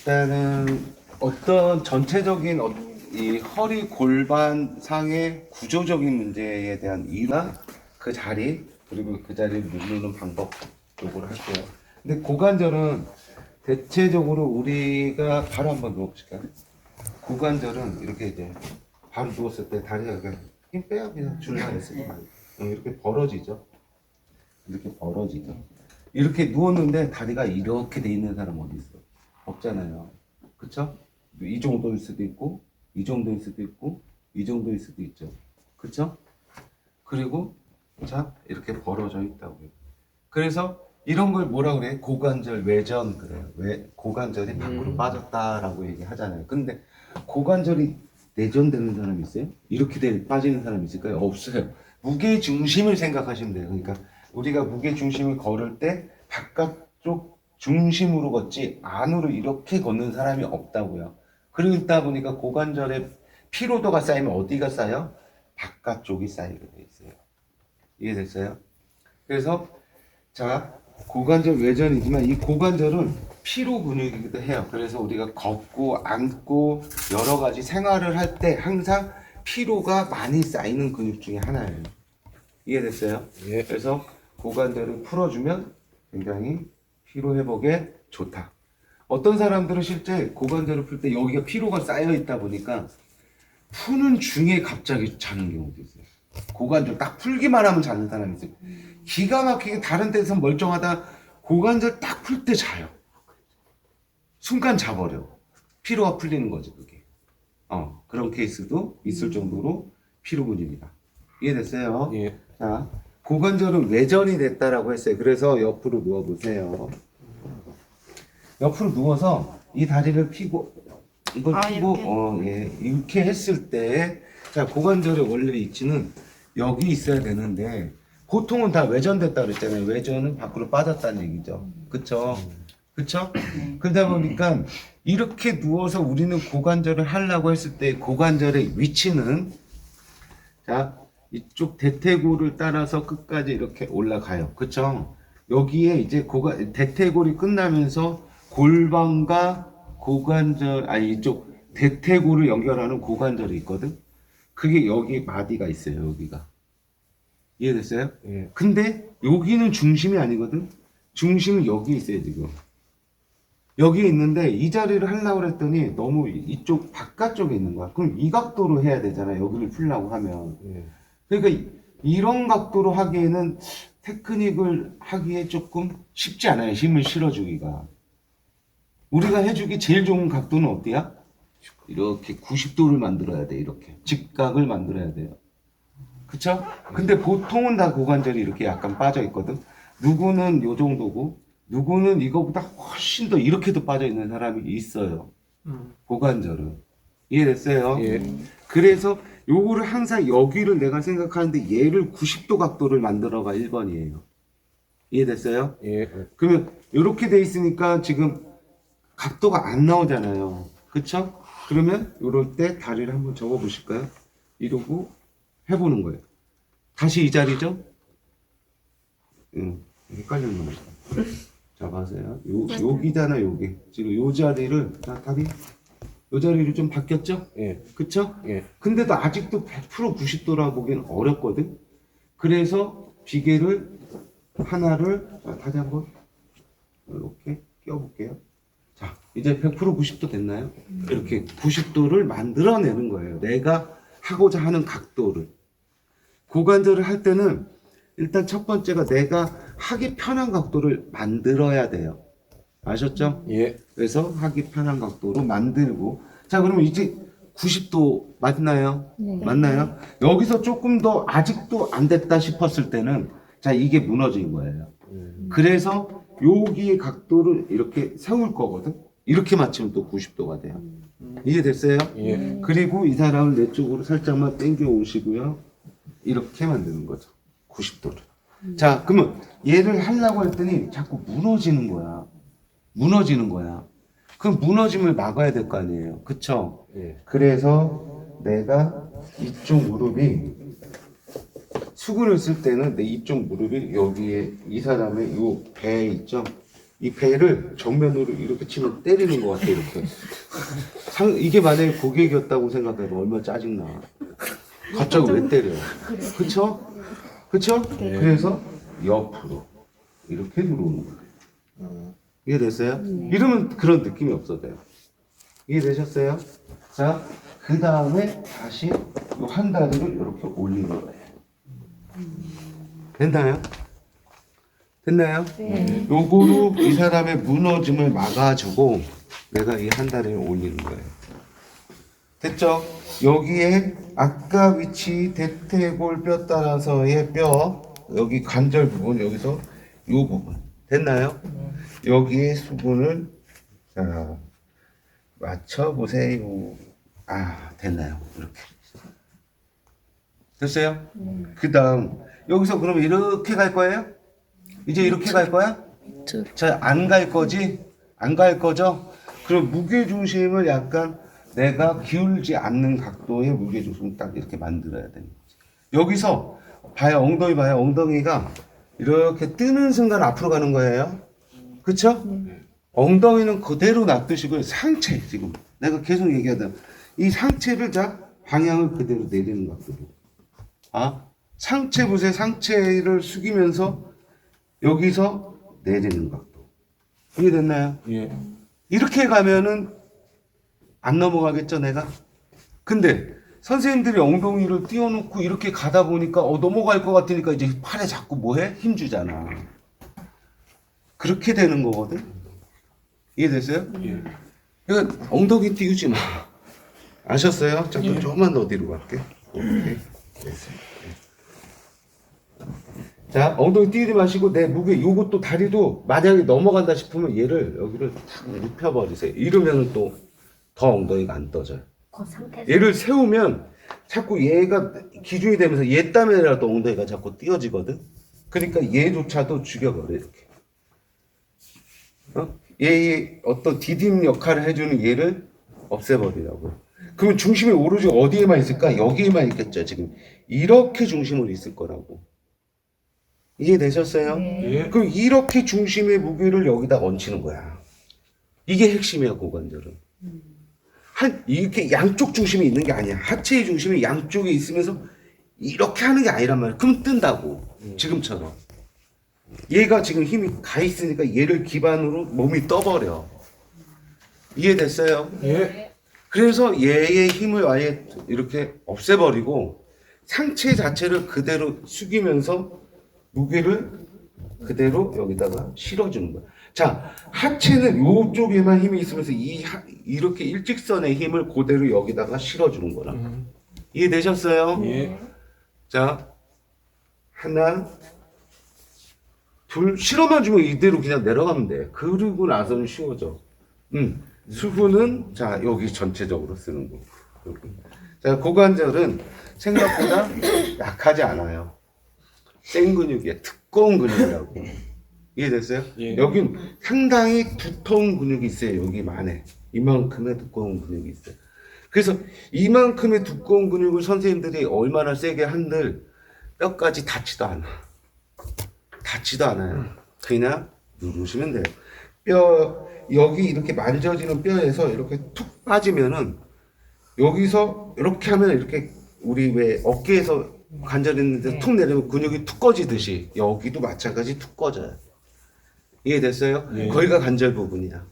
일단은 어떤 전체적인 이 허리 골반 상의 구조적인 문제에 대한 이유나 그 자리 그리고 그 자리를 누르는 방법 요구를 할게요. 근데 고관절은 대체적으로 우리가 바로 한번 누워보실까요? 고관절은 이렇게 이제 바로 누웠을 때 다리가 그냥 힘 빼야 그냥 줄만했을 때 이렇게 벌어지죠. 이렇게 벌어지죠. 이렇게 누웠는데 다리가 이렇게 돼 있는 사람 어디 있어? 없잖아요. 그쵸? 이 정도일 수도 있고, 이 정도일 수도 있고, 이 정도일 수도 있죠. 그쵸? 그리고, 자, 이렇게 벌어져 있다고요. 그래서 이런 걸 뭐라 그래? 고관절 외전 그래요. 왜 고관절이 밖으로 빠졌다라고 얘기하잖아요. 근데 고관절이 내전되는 사람이 있어요? 이렇게 빠지는 사람이 있을까요? 없어요. 무게 중심을 생각하시면 돼요. 그러니까 우리가 무게 중심을 걸을 때 바깥쪽 중심으로 걷지 안으로 이렇게 걷는 사람이 없다고요. 그러다 보니까 고관절에 피로도가 쌓이면 어디가 쌓여? 바깥쪽이 쌓이게 돼 있어요. 이해됐어요? 그래서 자, 고관절 외전이지만 이 고관절은 피로 근육이기도 해요. 그래서 우리가 걷고 앉고 여러 가지 생활을 할 때 항상 피로가 많이 쌓이는 근육 중에 하나예요. 이해됐어요? 예. 그래서 고관절을 풀어주면 굉장히 피로 회복에 좋다. 어떤 사람들은 실제 고관절을 풀 때 여기가 피로가 쌓여 있다 보니까 푸는 중에 갑자기 자는 경우도 있어요. 고관절 딱 풀기만 하면 자는 사람이 있어요. 기가 막히게 다른 데서 멀쩡하다 고관절 딱 풀 때 자요. 순간 자버려. 피로가 풀리는 거지 그게. 그런 케이스도 있을 정도로 피로 근육이다. 이해됐어요? 예. 자, 고관절은 외전이 됐다라고 했어요. 그래서 옆으로 누워보세요. 옆으로 누워서 이 다리를 펴고 이걸 펴고 이렇게 했을 때 자, 고관절의 원래 위치는 여기 있어야 되는데 보통은 다 외전됐다 그랬잖아요. 외전은 밖으로 빠졌다는 얘기죠. 그쵸? 그쵸? 그러다 보니까 이렇게 누워서 우리는 고관절을 하려고 했을 때 고관절의 위치는 자, 이쪽 대퇴골을 따라서 끝까지 이렇게 올라가요. 그쵸? 여기에 이제 대퇴골이 끝나면서 골반과 고관절, 이쪽 대퇴골을 연결하는 고관절이 있거든? 그게 여기 마디가 있어요, 여기가. 이해됐어요? 예. 근데 여기는 중심이 아니거든? 중심은 여기 있어요, 지금. 여기 있는데 이 자리를 하려고 했더니 너무 이쪽 바깥쪽에 있는 거야. 그럼 이 각도로 해야 되잖아, 여기를 풀려고 하면. 예. 그러니까 이런 각도로 하기에는 테크닉을 하기에 조금 쉽지 않아요. 힘을 실어주기가. 우리가 해주기 제일 좋은 각도는 어디야? 이렇게 90도를 만들어야 돼. 이렇게 직각을 만들어야 돼요. 그쵸? 근데 보통은 다 고관절이 이렇게 약간 빠져 있거든. 누구는 요 정도고 누구는 이거보다 훨씬 더 이렇게도 빠져 있는 사람이 있어요. 고관절은. 이해됐어요? 예. 그래서 요거를 항상 여기를 내가 생각하는데 얘를 90도 각도를 만들어가 1번이에요. 이해됐어요? 예. 그러면 이렇게 돼 있으니까 지금 각도가 안 나오잖아요. 그쵸? 그러면 이럴 때 다리를 한번 접어 보실까요? 이러고 해보는 거예요. 다시 이 자리죠? 헷갈리는 거죠. 잡아세요. 여기잖아, 여기. 지금 요 자리를, 다리, 요 자리를 좀 바뀌었죠? 예. 그쵸? 예. 근데도 아직도 100% 90도라 보기엔 어렵거든? 그래서 비계를 하나를, 자, 다시 한번 이렇게 끼워볼게요. 자, 이제 100% 90도 됐나요? 이렇게 90도를 만들어내는 거예요. 내가 하고자 하는 각도를. 고관절을 할 때는 일단 첫 번째가 내가 하기 편한 각도를 만들어야 돼요. 아셨죠? 예. 그래서 하기 편한 각도로 만들고 자 그러면 이제 90도 맞나요? 네. 맞나요? 여기서 조금 더 아직도 안 됐다 싶었을 때는 자 이게 무너진 거예요. 그래서 여기의 각도를 이렇게 세울 거거든. 이렇게 맞추면 또 90도가 돼요. 이해됐어요? 예. 그리고 이 사람을 내 쪽으로 살짝만 당겨 오시고요. 이렇게 만드는 거죠. 90도를. 자, 그러면 얘를 하려고 했더니 자꾸 무너지는 거야. 무너지는 거야. 그럼 무너짐을 막아야 될 거 아니에요. 그쵸? 예. 그래서 내가 이쪽 무릎이 수근을 쓸 때는 내 이쪽 무릎이 여기에 이 사람의 요 배에 있죠? 이 배를 정면으로 이렇게 치면 때리는 것 같아, 이렇게. 이게 만약에 고객이었다고 생각해봐. 얼마나 짜증나. 갑자기 왜 때려? 그쵸? 그쵸? 그래서 옆으로 이렇게 들어오는 거예요. 이해됐어요? 이러면 그런 느낌이 없어져요. 이해되셨어요? 자, 그 다음에 다시 요 한 다리를 이렇게 올리는 거예요. 됐나요? 됐나요? 네. 요거로 이 사람의 무너짐을 막아주고 내가 이 한 다리를 올리는 거예요. 됐죠? 여기에 아까 위치 대퇴골 뼈 따라서의 뼈 여기 관절 부분 여기서 요 부분 됐나요? 여기에 수분을 자 맞춰보세요. 아 됐나요? 이렇게 됐어요? 그 다음 여기서 그럼 이렇게 갈 거예요? 이제 이렇게 갈 거야? 자, 안 갈 거지? 안 갈 거죠? 그럼 무게중심을 약간 내가 기울지 않는 각도의 무게중심을 딱 이렇게 만들어야 되는 거지. 여기서 봐요. 엉덩이 봐요. 엉덩이가 이렇게 뜨는 순간 앞으로 가는 거예요. 그쵸? 엉덩이는 그대로 놔두시고 상체 지금 내가 계속 얘기하던 이 상체를 자 방향을 그대로 내리는 각도로. 아, 상체 보세요. 상체를 숙이면서 여기서 내리는 각도. 이해됐나요? 예. 이렇게 가면은 안 넘어가겠죠, 내가? 근데 선생님들이 엉덩이를 띄워놓고 이렇게 가다 보니까 넘어갈 것 같으니까 이제 팔에 자꾸 뭐해? 힘 주잖아. 그렇게 되는 거거든. 이해됐어요? 예. 그러니까 엉덩이 띄우지 마. 아셨어요? 잠깐 조금만 더 뒤로 갈게. 오케이. 됐어요. 자, 엉덩이 띄우지 마시고 내 무게 요것도 다리도 만약에 넘어간다 싶으면 얘를 여기를 탁 눕혀버리세요. 이러면 또 더 엉덩이가 안 떠져요. 그 상태에서 얘를 세우면 자꾸 얘가 기준이 되면서 얘 때문에라도 엉덩이가 자꾸 띄어지거든. 그러니까 얘조차도 죽여버려 이렇게. 얘의 어떤 디딤 역할을 해주는 얘를 없애버리라고. 그러면 중심이 오로지 어디에만 있을까? 여기에만 있겠죠. 지금 이렇게 중심으로 있을 거라고. 이해되셨어요? 예. 그럼 이렇게 중심의 무게를 여기다 얹히는 거야. 이게 핵심이야, 고관절은. 이렇게 양쪽 중심이 있는 게 아니야. 하체의 중심이 양쪽에 있으면서 이렇게 하는 게 아니란 말이야. 그럼 뜬다고. 지금처럼. 얘가 지금 힘이 가 있으니까 얘를 기반으로 몸이 떠버려. 이해됐어요? 예. 그래서 얘의 힘을 아예 이렇게 없애버리고 상체 자체를 그대로 숙이면서 무게를 그대로 여기다가 실어주는 거야. 자, 하체는 이쪽에만 힘이 있으면서 이렇게 일직선의 힘을 그대로 여기다가 실어주는 거라. 이해되셨어요? 예. 자, 하나, 둘, 실어만 주면 이대로 그냥 내려가면 돼. 그러고 나서는 쉬워져. 수분은 자 여기 전체적으로 쓰는 거. 자, 고관절은 생각보다 약하지 않아요. 센 근육이야. 두꺼운 근육이라고. 이해됐어요? 예. 여긴 상당히 두터운 근육이 있어요. 여기만에. 이만큼의 두꺼운 근육이 있어요. 그래서 이만큼의 두꺼운 근육을 선생님들이 얼마나 세게 한들 뼈까지 닿지도 않아. 닿지도 않아요. 그냥 누르시면 돼요. 뼈, 여기 이렇게 만져지는 뼈에서 이렇게 툭 빠지면은 여기서 이렇게 하면 이렇게 우리 왜 어깨에서 관절 있는데 툭 내리면 근육이 툭 꺼지듯이 여기도 마찬가지 툭 꺼져요. 이해됐어요? 예. 거기가 관절 부분이야.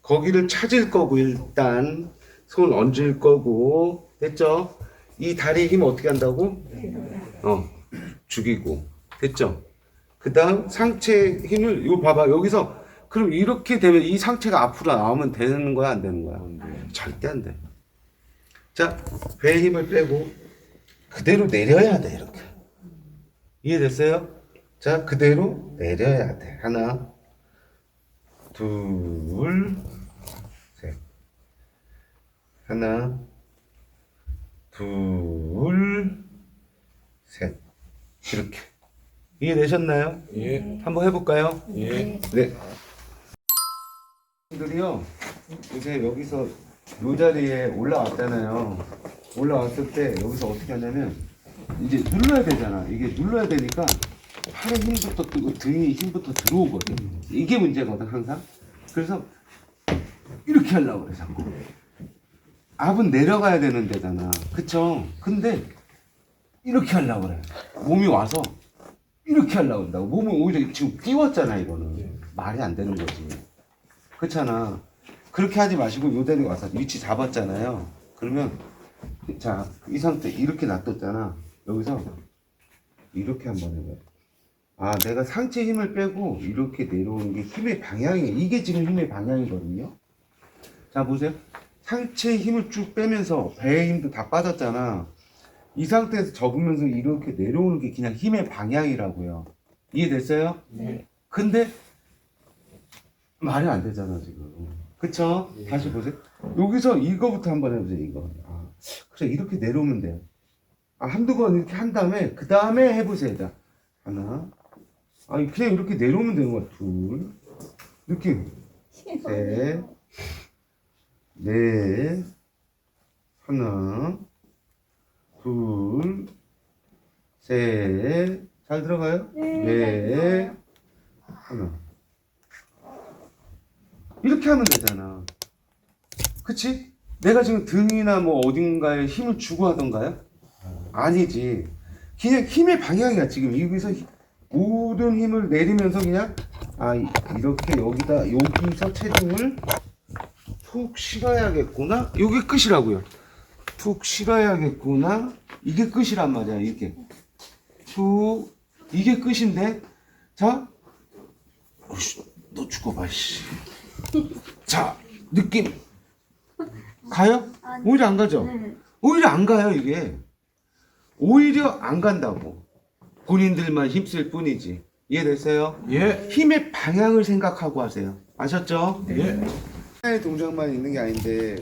거기를 찾을 거고 일단 손 얹을 거고 됐죠? 이 다리 힘 어떻게 한다고? 죽이고 됐죠? 그 다음 상체 힘을 이거 봐봐 여기서 그럼 이렇게 되면 이 상체가 앞으로 나오면 되는 거야 안 되는 거야? 절대 안 돼. 자, 배에 힘을 빼고 그대로 내려야 돼 이렇게. 이해됐어요? 자, 그대로 내려야 돼. 하나, 둘, 셋. 하나, 둘, 셋. 이렇게. 이해되셨나요? 예. 한번 해볼까요? 예. 네. 분들이요, 요새 여기서 요 자리에 올라왔잖아요. 올라왔을 때 여기서 어떻게 하냐면 이제 눌러야 되잖아. 이게 눌러야 되니까 팔에 힘부터 뜨고 등에 힘부터 들어오거든. 이게 문제거든 항상. 그래서 이렇게 하려고 그래 자꾸. 압은 내려가야 되는 데잖아. 그쵸? 근데 이렇게 하려고 그래. 몸이 와서 이렇게 하려고 한다고. 몸을 오히려 지금 띄웠잖아 이거는. 말이 안 되는 거지. 그렇잖아. 그렇게 하지 마시고 요대로 와서 위치 잡았잖아요. 그러면 자, 이 상태 이렇게 놔뒀잖아. 여기서 이렇게 한번 해봐요. 아, 내가 상체 힘을 빼고 이렇게 내려오는 게 힘의 방향이에요. 이게 지금 힘의 방향이거든요. 자, 보세요. 상체에 힘을 쭉 빼면서 배의 힘도 다 빠졌잖아. 이 상태에서 접으면서 이렇게 내려오는 게 그냥 힘의 방향이라고요. 이해됐어요? 네. 근데 말이 안 되잖아 지금. 그쵸? 다시 보세요. 여기서 이거부터 한번 해보세요. 이거. 아, 그래 이렇게 내려오면 돼요. 아, 한두 번 이렇게 한 다음에 그 다음에 해보세요. 자, 하나. 아니 그냥 이렇게 내려오면 되는 거야. 둘. 이렇게. 셋. 넷. 하나. 둘. 셋. 잘 들어가요? 넷. 하나. 이렇게 하면 되잖아. 그치? 내가 지금 등이나 뭐 어딘가에 힘을 주고 하던가요? 아니지. 그냥 힘의 방향이야. 지금 여기서 모든 힘을 내리면서 그냥 아 이렇게 여기서 체중을 툭 실어야겠구나. 이게 끝이라고요. 툭 실어야겠구나. 이게 끝이란 말이야. 이렇게 툭 이게 끝인데 자 어이씨, 너 죽어봐 씨. 자 느낌 가요? 오히려 안 가죠? 오히려 안 가요 이게. 오히려 안 간다고. 본인들만 힘쓸 뿐이지. 이해됐어요? 예. 힘의 방향을 생각하고 하세요. 아셨죠? 예. 하나의 동작만 있는 게 아닌데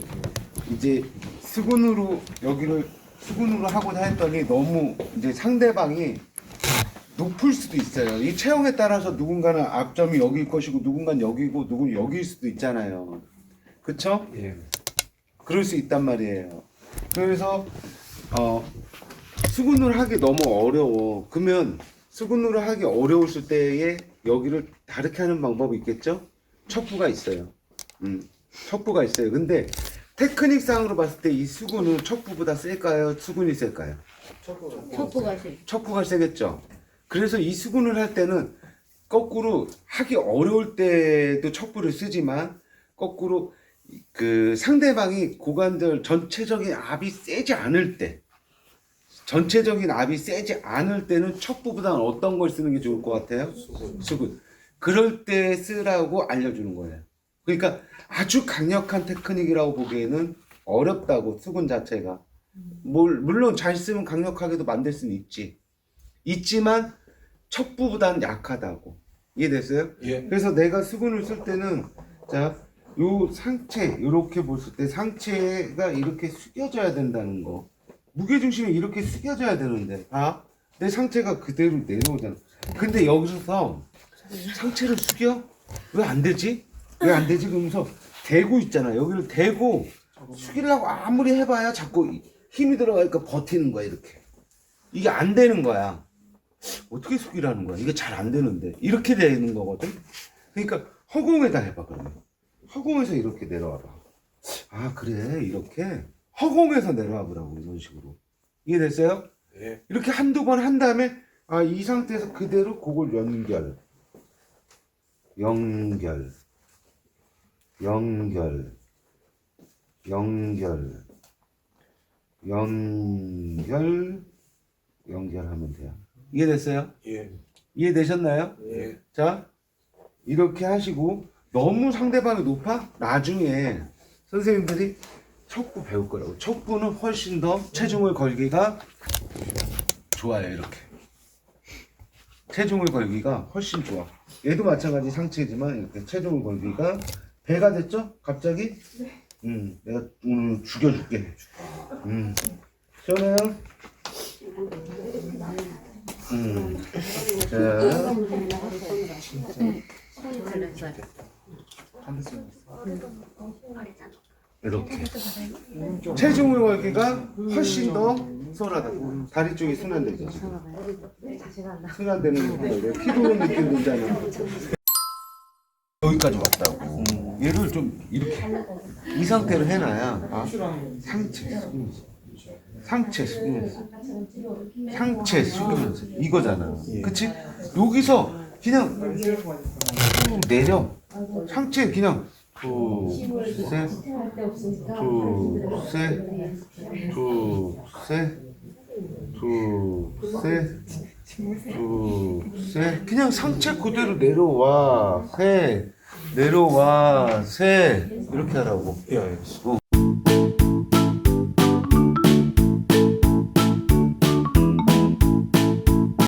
이제 수근으로 여기를 수근으로 하고자 했더니 너무 이제 상대방이 높을 수도 있어요. 이 체형에 따라서 누군가는 앞점이 여기일 것이고 누군가는 여기고 누구는 여기일 수도 있잖아요. 그쵸? 예. 그럴 수 있단 말이에요. 그래서 수근을 하기 너무 어려워. 그러면 수근으로 하기 어려웠을 때에 여기를 다르게 하는 방법이 있겠죠? 척부가 있어요. 척부가 있어요. 근데 테크닉상으로 봤을 때 이 수근은 척부보다 셀까요? 수근이 셀까요? 척부가 세. 척부가 세겠죠. 그래서 이 수근을 할 때는 거꾸로 하기 어려울 때도 척부를 쓰지만 거꾸로 그 상대방이 고관절 전체적인 압이 세지 않을 때 때는 척부보다는 어떤 걸 쓰는 게 좋을 것 같아요? 수근. 그럴 때 쓰라고 알려주는 거예요. 그러니까 아주 강력한 테크닉이라고 보기에는 어렵다고 수근 자체가. 물론 잘 쓰면 강력하게도 만들 수는 있지만 척부보다는 약하다고. 이해됐어요? 예. 그래서 내가 수근을 쓸 때는 자, 요 상체 이렇게 봤을 때 상체가 이렇게 숙여져야 된다는 거. 무게중심이 이렇게 숙여져야 되는데 내 상체가 그대로 내려오잖아. 근데 여기서 상체를 숙여? 왜 안 되지? 왜 안 되지? 그러면서 대고 있잖아. 여기를 대고 숙이려고 아무리 해봐야 자꾸 힘이 들어가니까 버티는 거야 이렇게. 이게 안 되는 거야. 어떻게 숙이라는 거야? 이게 잘 안 되는데 이렇게 되는 거거든. 그러니까 허공에다 해봐 그러면. 허공에서 이렇게 내려와봐. 아 그래 이렇게 허공에서 내려와 보라고 이런 식으로. 이해됐어요? 예. 이렇게 한두 번 한 다음에 이 상태에서 그대로 그걸 연결하면 돼요. 이해됐어요? 예. 이해되셨나요? 예. 자 이렇게 하시고 너무 상대방이 높아? 나중에 선생님들이 척부 배울 거라고. 척부는 훨씬 더 체중을 걸기가 좋아요. 이렇게 체중을 걸기가 훨씬 좋아. 얘도 마찬가지 상체지만 이렇게 체중을 걸기가 배가 됐죠? 갑자기? 내가 오늘 죽여줄게. 시원해요? 자 이렇게 체중을 걸기가 훨씬 더 수월하다. 다리 쪽이 수면되죠. 지금. 순환되는 거야. 피로 느낌 들잖아. 여기까지 왔다고. 얘를 좀 이렇게 이 상태로 해놔야 상체 숙이면서 이거잖아. 그치? 여기서 그냥 쭉 내려. 상체 그냥 둘셋 그냥 상체 그대로 내려와 셋 이렇게 하라고. 예, 알겠습니다.